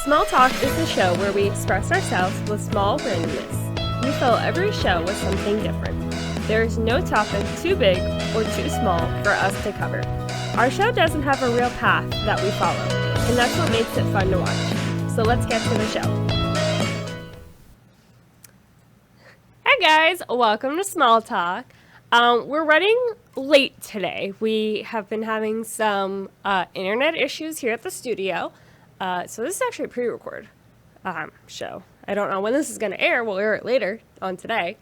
Small Talk is the show where we express ourselves with small randomness. We fill every show with something different. There is no topic too big or too small for us to cover. Our show doesn't have a real path that we follow, and that's what makes it fun to watch. So let's get to the show. Hey guys, welcome to Small Talk. We're running late today. We have been having some internet issues here at the studio. So this is actually a pre-record show. I don't know when this is going to air. We'll air it later on today.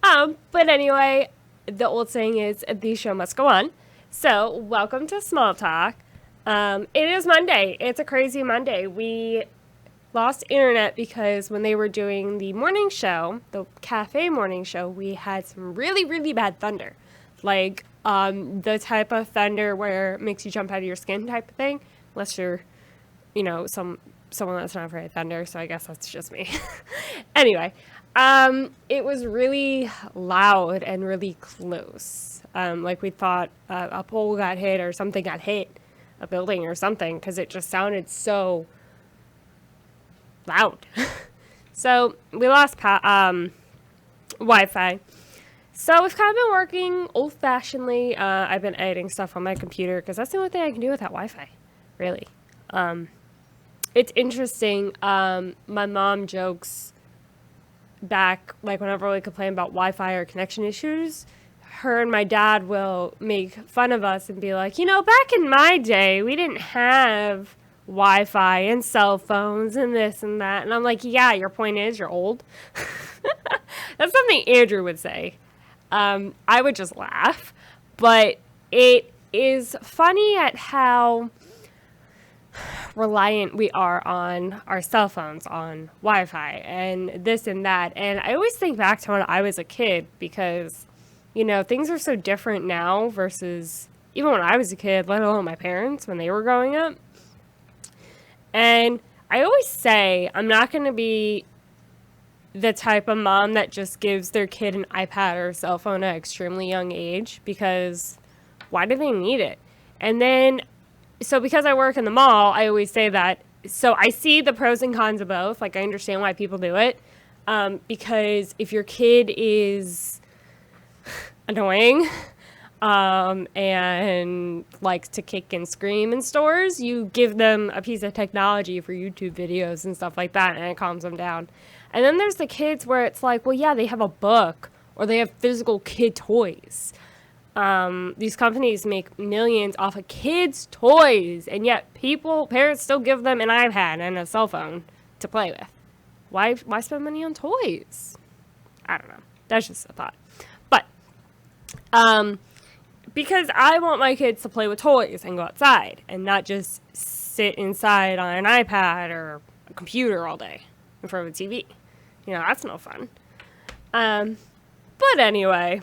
But anyway, the old saying is, the show must go on. So welcome to Small Talk. It is Monday. It's a crazy Monday. We lost internet because when they were doing the morning show, the cafe morning show, we had some really, really bad thunder. Like the type of thunder where it makes you jump out of your skin type of thing. Unless you're someone that's not afraid of thunder, so I guess that's just me. Anyway, it was really loud and really close. Like we thought a pole got hit or something got hit, a building or something, because it just sounded so loud. So we lost Wi-Fi. So we've kind of been working old-fashionedly. I've been editing stuff on my computer because that's the only thing I can do without Wi-Fi, really. It's interesting. My mom jokes back, like whenever we complain about Wi-Fi or connection issues, her and my dad will make fun of us and be like, back in my day, we didn't have Wi-Fi and cell phones and this and that. And I'm like, yeah, your point is you're old. That's something Andrew would say. I would just laugh. But it is funny at how reliant we are on our cell phones, on Wi-Fi and this and that. And I always think back to when I was a kid because, things are so different now versus even when I was a kid, let alone my parents when they were growing up. And I always say I'm not going to be the type of mom that just gives their kid an iPad or a cell phone at an extremely young age because why do they need it? And then so because I work in the mall, I always say that. So I see the pros and cons of both. Like, I understand why people do it. Because if your kid is annoying and likes to kick and scream in stores, you give them a piece of technology for YouTube videos and stuff like that, and it calms them down. And then there's the kids where it's like, well, yeah, they have a book or they have physical kid toys. These companies make millions off of kids' toys, and yet parents still give them an iPad and a cell phone to play with. Why spend money on toys? I don't know. That's just a thought. But, because I want my kids to play with toys and go outside and not just sit inside on an iPad or a computer all day in front of a TV. That's no fun. But anyway,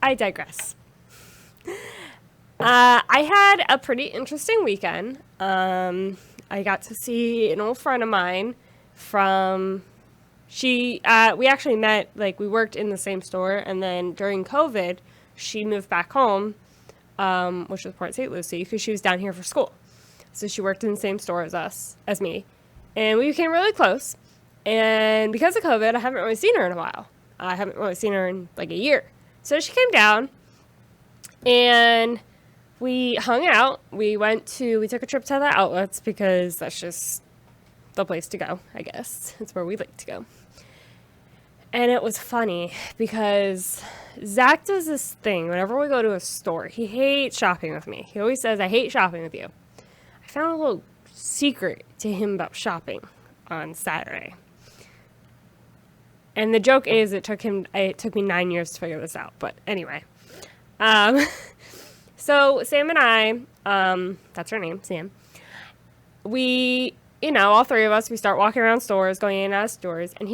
I digress. I had a pretty interesting weekend. I got to see an old friend of mine we actually met, we worked in the same store, and then during COVID, she moved back home, which was Port St. Lucie, because she was down here for school. So she worked in the same store as me, and we became really close. And because of COVID, I haven't really seen her in a while. I haven't really seen her in a year. So she came down, and we hung out. We took a trip to the outlets because that's just the place to go, I guess. It's where we like to go. And it was funny because Zach does this thing whenever we go to a store. He hates shopping with me. He always says, I hate shopping with you. I found a little secret to him about shopping on Saturday. And the joke is it took me 9 years to figure this out. But anyway. So Sam and I, that's her name, Sam, we, all three of us, we start walking around stores, going in and out of stores, and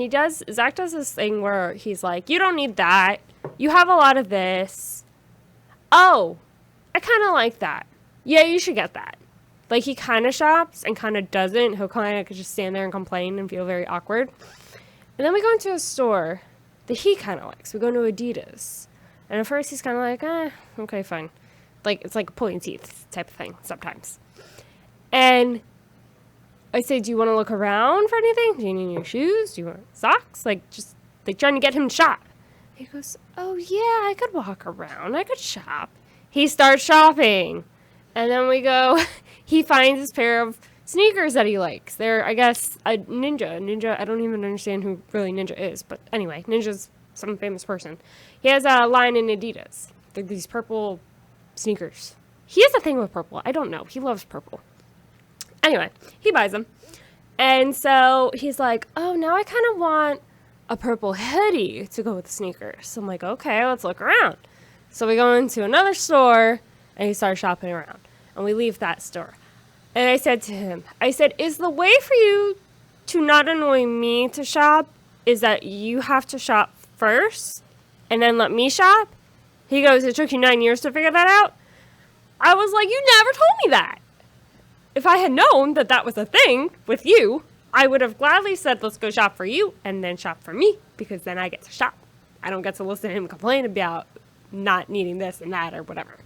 Zach does this thing where he's like, you don't need that. You have a lot of this. Oh, I kind of like that. Yeah, you should get that. He kind of shops and kind of doesn't. He'll kind of just stand there and complain and feel very awkward. And then we go into a store that he kind of likes. We go to Adidas. And at first he's kind of like, okay, fine. It's like pulling teeth type of thing sometimes. And I say, do you want to look around for anything? Do you need new shoes? Do you want socks? Like, just like trying to get him to shop. He goes, oh, yeah, I could walk around. I could shop. He starts shopping. And then we go, he finds this pair of sneakers that he likes. They're, I guess, a Ninja. I don't even understand who really Ninja is. But anyway, Ninja's some famous person. He has a line in Adidas. They're these purple sneakers. He has a thing with purple. I don't know. He loves purple. Anyway, he buys them. And so he's like, oh, now I kind of want a purple hoodie to go with the sneakers. So I'm like, okay, let's look around. So we go into another store and he starts shopping around. And we leave that store. And I said to him, is the way for you to not annoy me to shop is that you have to shop first and then let me shop? He goes, it took you 9 years to figure that out? I was like, you never told me that. If I had known that that was a thing with you, I would have gladly said, let's go shop for you and then shop for me, because then I get to shop. I don't get to listen to him complain about not needing this and that or whatever.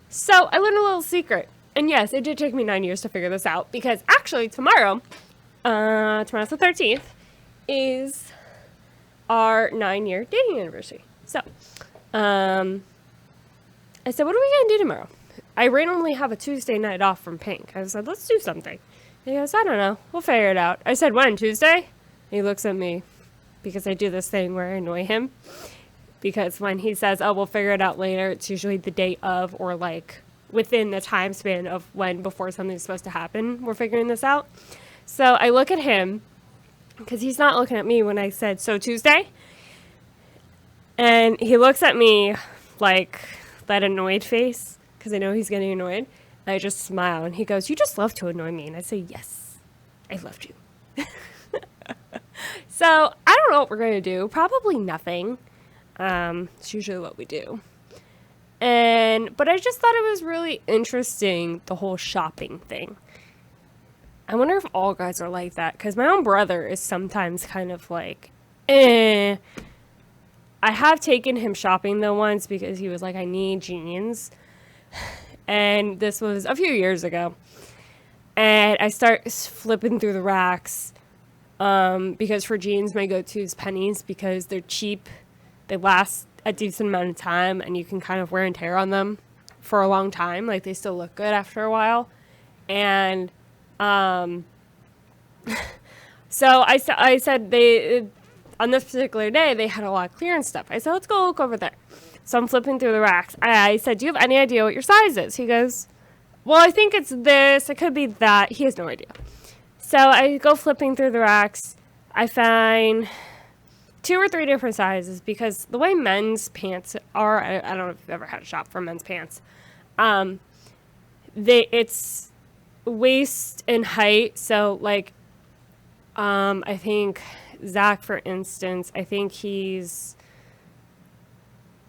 So I learned a little secret. And yes, it did take me 9 years to figure this out, because actually tomorrow's the 13th, is our 9-year dating anniversary. So, I said, what are we going to do tomorrow? I randomly have a Tuesday night off from Pink. I said, let's do something. He goes, I don't know. We'll figure it out. I said, when? Tuesday? He looks at me because I do this thing where I annoy him. Because when he says, oh, we'll figure it out later, it's usually the day of or like within the time span of when before something's supposed to happen, we're figuring this out. So I look at him because he's not looking at me when I said, so Tuesday? And he looks at me like that annoyed face, because I know he's getting annoyed. And I just smile, and he goes, you just love to annoy me. And I say, yes, I loved you. So I don't know what we're going to do. Probably nothing. It's usually what we do. But I just thought it was really interesting, the whole shopping thing. I wonder if all guys are like that, because my own brother is sometimes kind of like, I have taken him shopping though once because he was like, I need jeans. And this was a few years ago. And I start flipping through the racks because for jeans, my go-to is pennies because they're cheap. They last a decent amount of time and you can kind of wear and tear on them for a long time. Like they still look good after a while. And so I said on this particular day, they had a lot of clearance stuff. I said, let's go look over there. So I'm flipping through the racks. I said, do you have any idea what your size is? He goes, well, I think it's this. It could be that. He has no idea. So I go flipping through the racks. I find 2 or 3 different sizes because the way men's pants are, I don't know if you've ever had a shop for men's pants. It's waist and height. So like, I think Zach, for instance, I think he's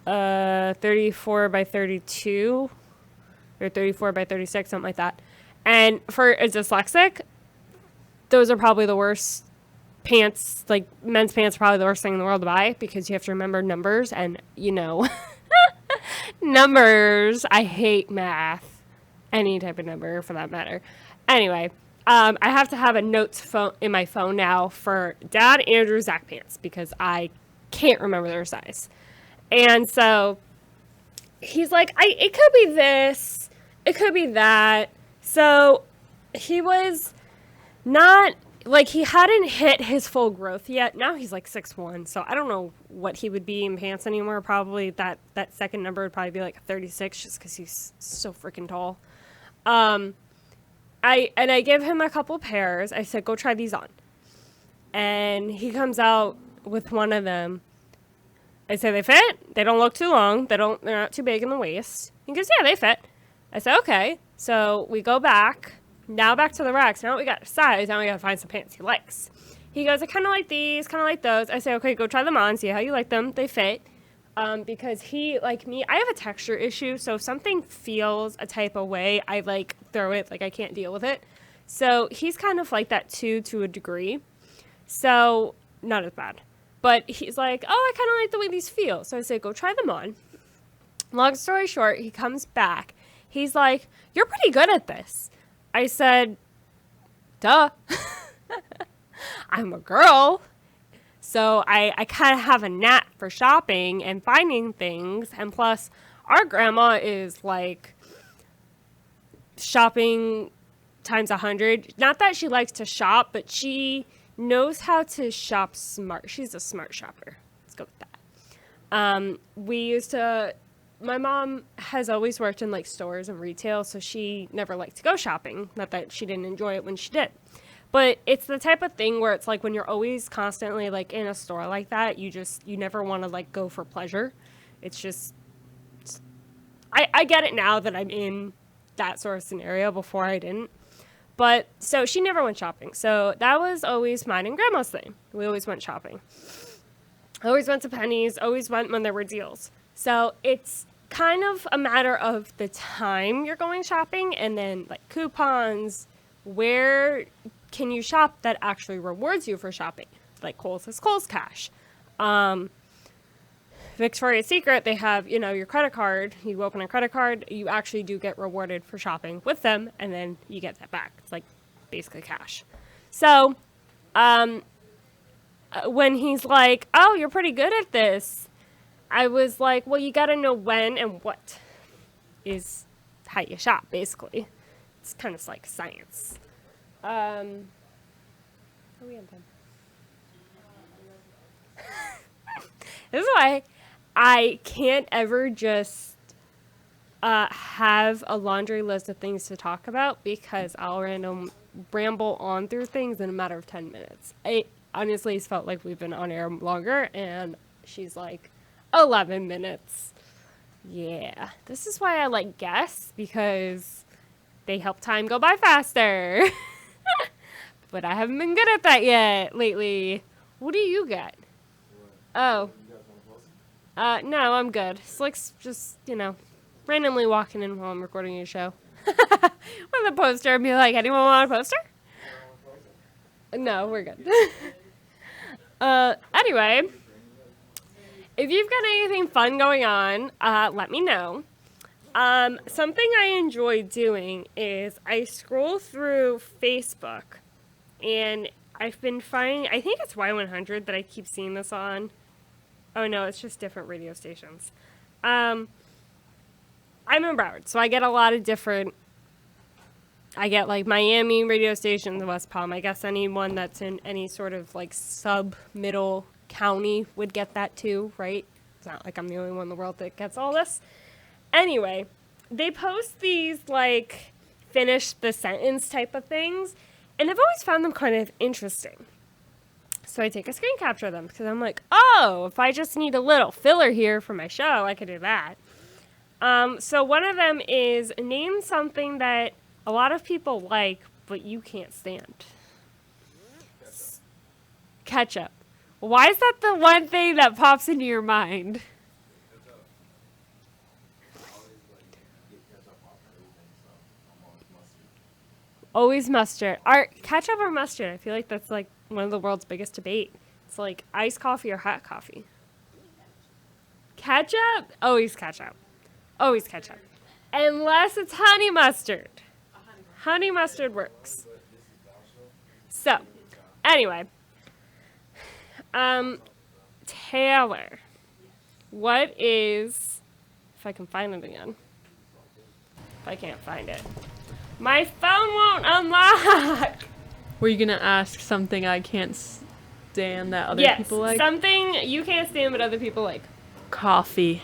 34 by 32 or 34 by 36, something like that. And for a dyslexic, those are probably the worst pants, like men's pants are probably the worst thing in the world to buy because you have to remember numbers and, you know, numbers. I hate math, any type of number for that matter. Anyway, I have to have a notes phone in my phone now for Dad, Andrew, Zach pants because I can't remember their size. And so he's like, it could be this, it could be that. So he was not, like, he hadn't hit his full growth yet. Now he's like 6'1", so I don't know what he would be in pants anymore. Probably that second number would probably be like a 36 just because he's so freaking tall. I give him a couple pairs. I said, go try these on. And he comes out with one of them. I say, they fit? They don't look too long. They're not too big in the waist. He goes, yeah, they fit. I said, okay. So we go back. Now back to the racks. Now we got size. Now we got to find some pants he likes. He goes, I kind of like these, kind of like those. I say, okay, go try them on. See how you like them. They fit. Because he, like me, I have a texture issue. So if something feels a type of way, I like throw it. Like I can't deal with it. So he's kind of like that too, to a degree. So not as bad. But he's like, oh, I kind of like the way these feel. So I say, go try them on. Long story short, he comes back. He's like, you're pretty good at this. I said, duh. I'm a girl. So I kind of have a knack for shopping and finding things. And plus, our grandma is like shopping times 100. Not that she likes to shop, but she knows how to shop smart. She's a smart shopper. Let's go with that. My mom has always worked in like stores and retail, so she never liked to go shopping. Not that she didn't enjoy it when she did. But it's the type of thing where it's like when you're always constantly like in a store like that, you never want to like go for pleasure. It's just, I get it now that I'm in that sort of scenario. Before I didn't. But so she never went shopping. So that was always mine and grandma's thing. We always went shopping. Always went to Penny's, always went when there were deals. So it's kind of a matter of the time you're going shopping and then like coupons, where can you shop that actually rewards you for shopping? Like Kohl's has Kohl's Cash. Victoria's Secret, they have, your credit card. You open a credit card, you actually do get rewarded for shopping with them, and then you get that back. It's like basically cash. So when he's like, oh, you're pretty good at this, I was like, well, you got to know when and what is how you shop, basically. It's kind of like science. Are we on time? This is why I can't ever just have a laundry list of things to talk about, because I'll ramble on through things in a matter of 10 minutes. I honestly it's felt like we've been on air longer, and she's like, 11 minutes. Yeah, this is why I like guests, because they help time go by faster. But I haven't been good at that yet lately. What do you get? Oh. No, I'm good. Slick's just, randomly walking in while I'm recording a show. With a poster and be like, anyone want a poster? No, we're good. Anyway, if you've got anything fun going on, let me know. Something I enjoy doing is I scroll through Facebook, and I've been finding, I think it's Y100 that I keep seeing this on. Oh no, it's just different radio stations. I'm in Broward, so I get a lot of different, I get like Miami radio stations, West Palm. I guess anyone that's in any sort of like sub-middle county would get that too, right? It's not like I'm the only one in the world that gets all this. Anyway, they post these like finish the sentence type of things, and I've always found them kind of interesting. So I take a screen capture of them because I'm like, oh, if I just need a little filler here for my show, I could do that. So one of them is name something that a lot of people like, but you can't stand. Ketchup. Why is that the one thing that pops into your mind? Always mustard. Ketchup or mustard? I feel like that's like one of the world's biggest debate. It's like iced coffee or hot coffee. Ketchup? Always ketchup. Always ketchup. Unless it's honey mustard. Honey mustard works. So, anyway. Taylor. What is... If I can find it again. If I can't find it. My phone won't unlock! Were you going to ask something I can't stand that other people like? Yes, something you can't stand but other people like. Coffee.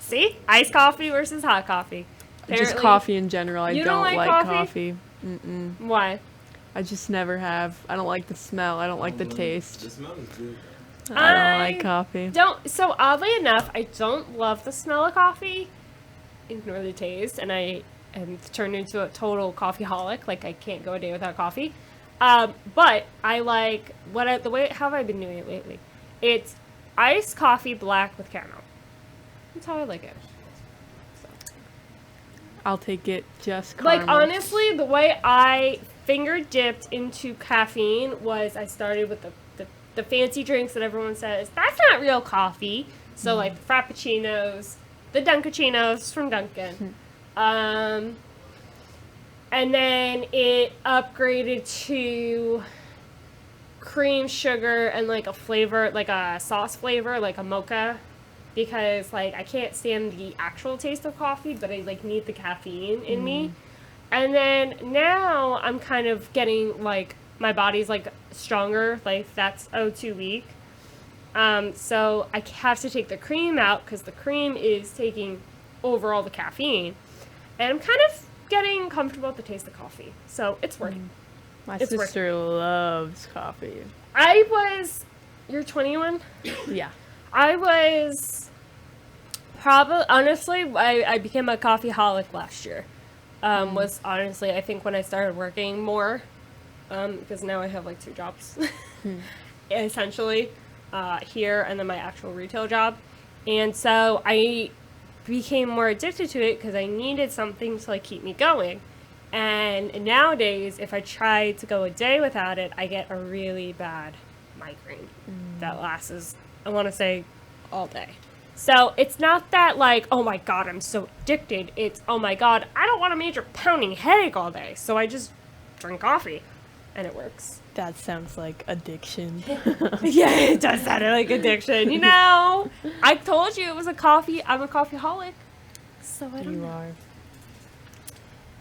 See? Iced coffee versus hot coffee. Apparently, just coffee in general. I don't like coffee. Mm-mm. Why? I just never have. I don't like the smell. I don't like the taste. The smell is good. I don't like coffee. So oddly enough, I don't love the smell of coffee, nor the taste, and I am turned into a total coffeeholic. Like I can't go a day without coffee. But I like how have I been doing it lately? It's iced coffee black with caramel. That's how I like it. So. I'll take it just caramel. Like honestly, the way I finger dipped into caffeine was I started with the fancy drinks that everyone says that's not real coffee. So like the frappuccinos, the Dunkachinos from Dunkin'. And then it upgraded to cream, sugar, and like a flavor, like a sauce flavor, like a mocha. Because like I can't stand the actual taste of coffee, but I like need the caffeine in me. And then now I'm kind of getting like my body's like stronger, like that's O2 week. So I have to take the cream out because the cream is taking over all the caffeine. And I'm kind of getting comfortable with the taste of coffee. So it's working. My It's sister loves coffee. You're 21? Yeah. I was probably, honestly, I became a coffeeholic last year. Was honestly, I think when I started working more, because now I have like 2 jobs, essentially, here and then my actual retail job. And so I became more addicted to it because I needed something to like keep me going. And nowadays, if I try to go a day without it, I get a really bad migraine that lasts, I want to say, all day. So it's not that like, oh my God, I'm so addicted. It's, oh my God, I don't want a major pounding headache all day. So I just drink coffee and it works. That sounds like addiction. Yeah, it does sound like addiction. You know, I told you it was I'm a coffeeholic. So I don't You know.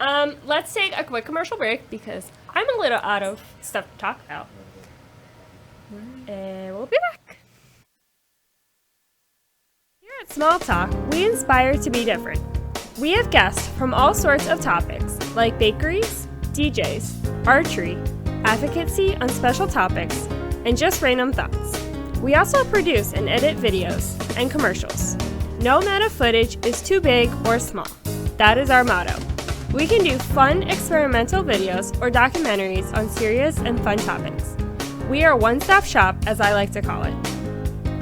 are. Let's take a quick commercial break because I'm a little out of stuff to talk about. And we'll be back. Here at Small Talk, we inspire to be different. We have guests from all sorts of topics, like bakeries, DJs, archery, advocacy on special topics, and just random thoughts. We also produce and edit videos and commercials. No amount of footage is too big or small. That is our motto. We can do fun experimental videos or documentaries on serious and fun topics. We are a one-stop shop, as I like to call it.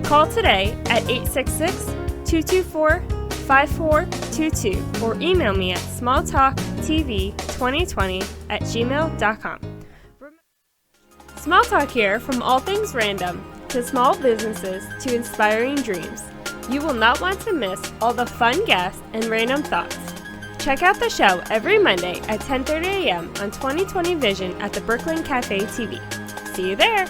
Call today at 866-224-5422 or email me at smalltalktv2020@gmail.com. Small Talk here, from all things random to small businesses to inspiring dreams. You will not want to miss all the fun guests and random thoughts. Check out the show every Monday at 10:30 a.m. on 2020 Vision at the Brooklyn Cafe TV. See you there!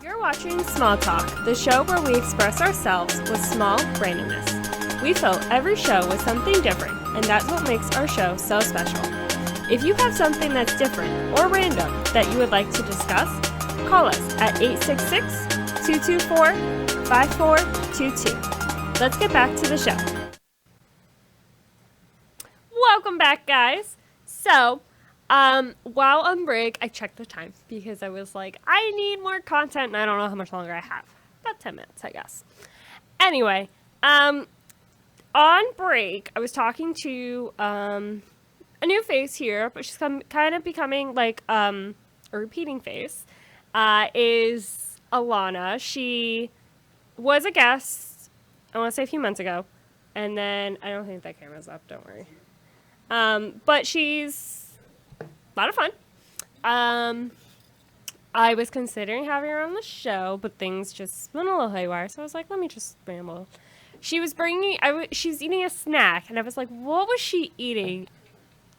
You're watching Small Talk, the show where we express ourselves with small randomness. We fill every show with something different, and that's what makes our show so special. If you have something that's different or random that you would like to discuss, call us at 866-224-5422. Let's get back to the show. Welcome back, guys. So, while on break, I checked the time because I was like, I need more content, and I don't know how much longer I have. About 10 minutes, I guess. Anyway, on break, I was talking to a new face here, but she's kind of becoming like a repeating face. Is Alana. She was a guest, I want to say a few months ago, and then I don't think that camera's up. Don't worry. But she's a lot of fun. I was considering having her on the show, but things just went a little haywire. So I was like, let me just ramble. She was she was eating a snack, and I was like, what was she eating?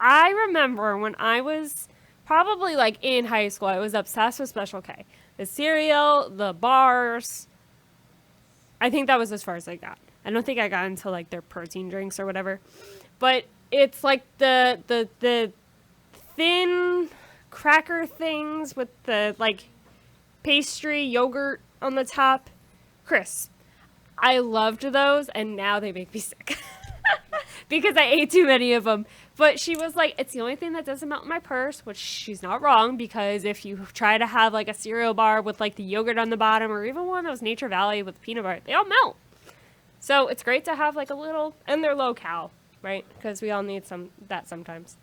I remember when I was probably like in high school, I was obsessed with Special K. The cereal, the bars. I think that was as far as I got. I don't think I got into like their protein drinks or whatever. But it's like the thin cracker things with the like pastry yogurt on the top. Crisp. I loved those, and now they make me sick because I ate too many of them. But she was like, it's the only thing that doesn't melt in my purse, which she's not wrong, because if you try to have like a cereal bar with like the yogurt on the bottom, or even one that was Nature Valley with peanut butter, they all melt. So it's great to have like a little, and they're low cal, right? Because we all need that sometimes.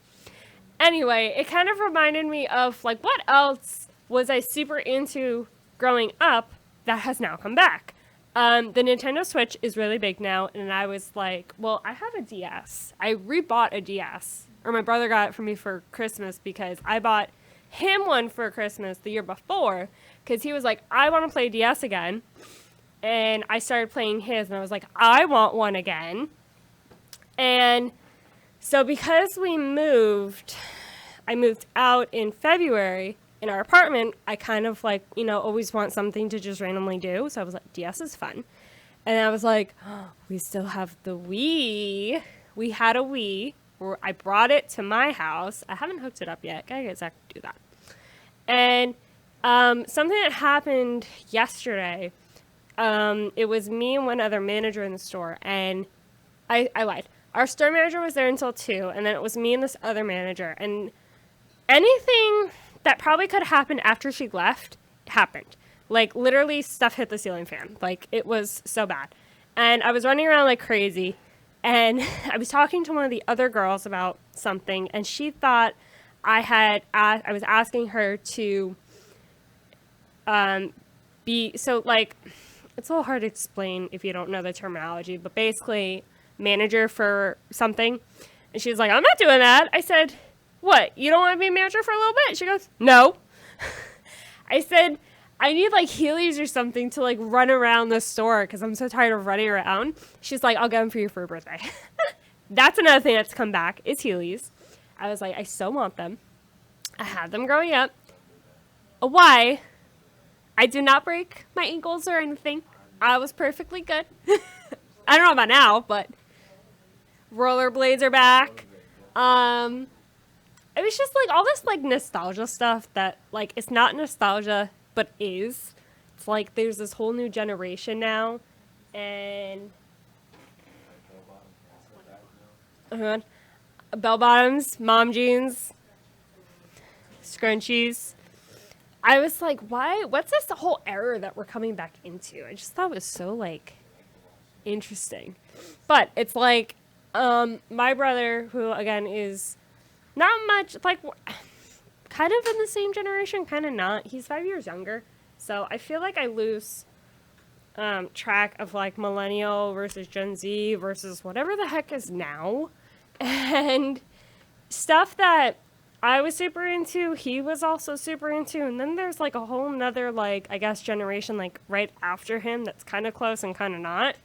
Anyway, it kind of reminded me of like what else was I super into growing up that has now come back. The Nintendo Switch is really big now, and I was like, well, I have a DS. I rebought a DS, or my brother got it for me for Christmas because I bought him one for Christmas the year before because he was like, I want to play DS again. And I started playing his, and I was like, I want one again. And so because we moved I moved out in February in our apartment, I kind of like, always want something to just randomly do. So I was like, DS is fun. And I was like, oh, we still have the Wii. We had a Wii. I brought it to my house. I haven't hooked it up yet. Gotta get Zach to do that. And something that happened yesterday, it was me and one other manager in the store. And I lied. Our store manager was there until 2. And then it was me and this other manager. And anything that probably could have happened after she left happened. Like, literally, stuff hit the ceiling fan. Like, it was so bad. And I was running around like crazy. And I was talking to one of the other girls about something. And she thought I was asking her to so, like, it's a little hard to explain if you don't know the terminology. But basically, manager for something. And she was like, I'm not doing that. I said, what? You don't want to be a manager for a little bit? She goes, no. I said, I need like Heelys or something to like run around the store because I'm so tired of running around. She's like, I'll get them for you for your birthday. That's another thing that's come back is Heelys. I was like, I so want them. I had them growing up. Why? I did not break my ankles or anything. I was perfectly good. I don't know about now, but rollerblades are back. It was just like all this like nostalgia stuff that like it's not nostalgia but is. It's like there's this whole new generation now, and bell bottoms, mom jeans, scrunchies. I was like, why? What's this whole era that we're coming back into? I just thought it was so like interesting, but it's like my brother, who again is not much like kind of in the same generation, kind of not. He's 5 years younger. So I feel like I lose track of like millennial versus Gen Z versus whatever the heck is now. And stuff that I was super into, he was also super into. And then there's like a whole nother, like, I guess, generation like right after him that's kind of close and kind of not.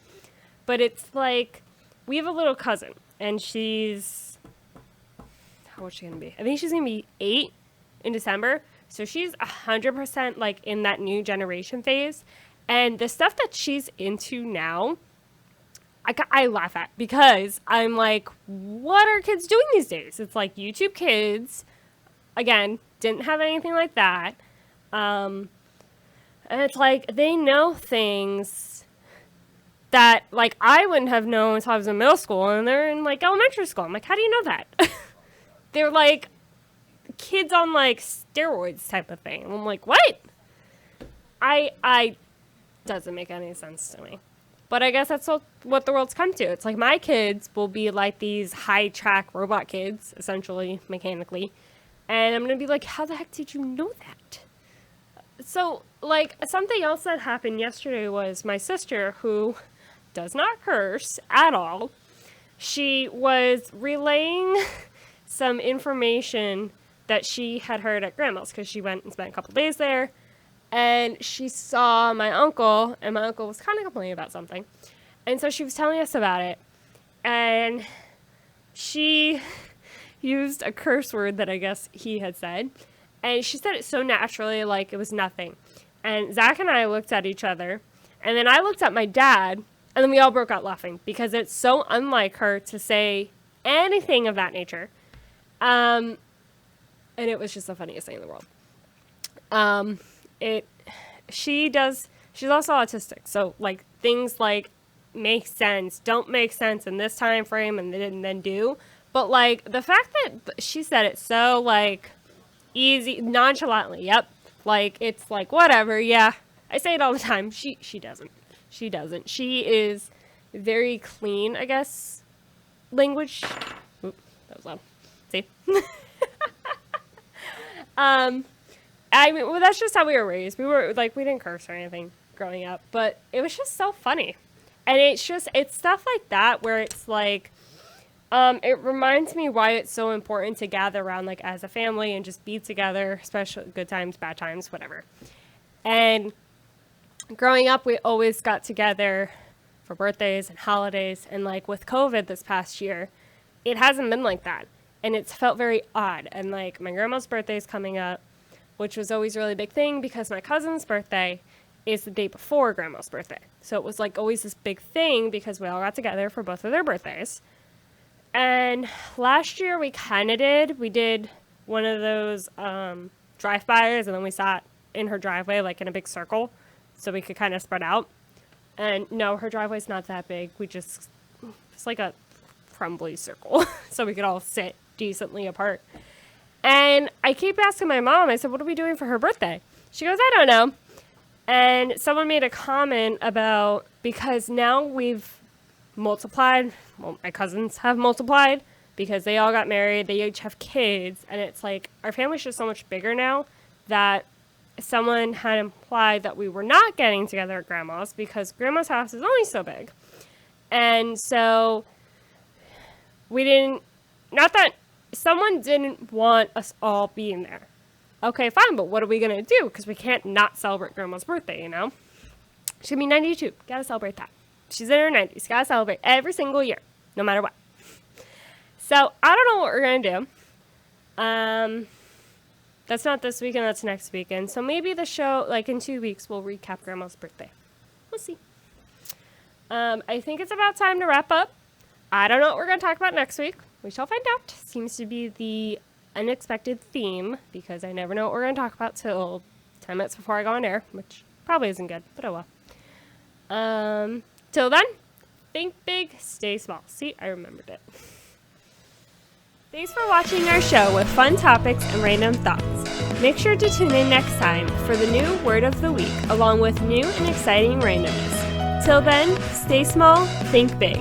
But it's like, we have a little cousin and she's, how old is she going to be? I think she's going to be 8 in December. So she's 100% like in that new generation phase. And the stuff that she's into now, I laugh at because I'm like, what are kids doing these days? It's like YouTube Kids, again, didn't have anything like that. And it's like they know things that like I wouldn't have known until I was in middle school and they're in like elementary school. I'm like, how do you know that? They're like kids on like steroids type of thing. And I'm like, what? I doesn't make any sense to me. But I guess that's what the world's come to. It's like my kids will be like these high-track robot kids, essentially, mechanically. And I'm going to be like, how the heck did you know that? So, like, something else that happened yesterday was my sister, who does not curse at all, she was relaying some information that she had heard at Grandma's because she went and spent a couple days there. And she saw my uncle, and my uncle was kind of complaining about something. And so she was telling us about it. And she used a curse word that I guess he had said. And she said it so naturally, like it was nothing. And Zach and I looked at each other. And then I looked at my dad. And then we all broke out laughing because it's so unlike her to say anything of that nature. And it was just the funniest thing in the world. She's also autistic. So like things like make sense, don't make sense in this time frame and then do. But like the fact that she said it so like easy, nonchalantly, yep. Like it's like whatever, yeah. I say it all the time. She doesn't. She doesn't. She is very clean, I guess, language. Oop, that was loud. See? I mean, well, that's just how we were raised. We didn't curse or anything growing up, but it was just so funny. And it's stuff like that where it's like, it reminds me why it's so important to gather around, like, as a family and just be together, especially good times, bad times, whatever. And growing up, we always got together for birthdays and holidays. And, like, with COVID this past year, it hasn't been like that. and it's felt very odd. And like my grandma's birthday is coming up, which was always a really big thing because my cousin's birthday is the day before grandma's birthday. So it was like always this big thing because we all got together for both of their birthdays. And last year we did one of those drive-bys, and then we sat in her driveway like in a big circle so we could kind of spread out. And no, her driveway's not that big. It's like a crumbly circle so we could all sit decently apart. And I keep asking my mom, I said, what are we doing for her birthday? She goes, I don't know. And someone made a comment about, because now we've multiplied, well, my cousins have multiplied because they all got married, they each have kids, and it's like our family's just so much bigger now that someone had implied that we were not getting together at grandma's because grandma's house is only so big. And so not that someone didn't want us all being there. Okay, fine, but what are we going to do? Because we can't not celebrate grandma's birthday, you know? She's going to be 92. Got to celebrate that. She's in her 90s. Got to celebrate every single year, no matter what. So I don't know what we're going to do. That's not this weekend, that's next weekend. So maybe the show, like in 2 weeks, we'll recap grandma's birthday. We'll see. I think it's about time to wrap up. I don't know what we're going to talk about next week. We shall find out. Seems to be the unexpected theme because I never know what we're going to talk about till 10 minutes before I go on air, which probably isn't good, but oh well. Till then, think big, stay small. See, I remembered it. Thanks for watching our show with fun topics and random thoughts. Make sure to tune in next time for the new word of the week, along with new and exciting randomness. Till then, stay small, think big.